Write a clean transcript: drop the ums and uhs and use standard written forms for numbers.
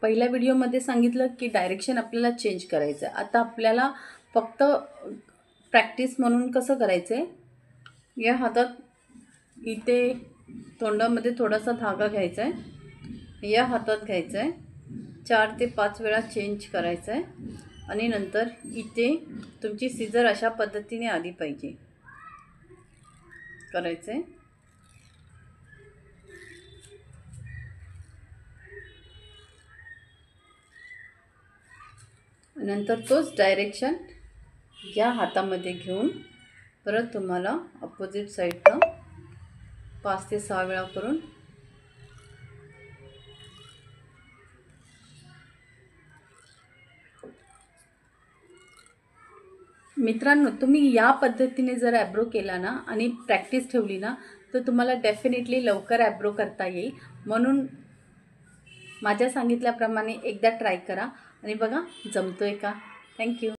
पहिल्या व्हिडिओमध्ये सांगितलं की डायरेक्शन आपल्याला चेंज करायचं आहे. आता आपल्याला फक्त प्रॅक्टिस म्हणून कसं करायचं आहे, या हातात इथे तोंडामध्ये थोडासा धागा घ्यायचा आहे, या हातात घ्यायचा आहे, 4 ते 5 वेळा चेंज करायचं आहे आणि नंतर इथे तुमची सीझर अशा पद्धतीने आली पाहिजे करायचं आहे. नंतर तोच डायरेक्शन या हातामध्ये घेऊन परत तुम्हाला अपोजिट साईडला 5 ते 6 वेळा करून मित्रांनो, तुम्ही या पद्धतीने जर ॲब्रो केला ना आणि प्रॅक्टिस ठेवली ना तर तुम्हाला डेफिनेटली लवकर ॲब्रो करता येईल. म्हणून माझ्या सांगितल्याप्रमाणे एकदा ट्राय करा आणि बघा जमतोय का. थँक्यू.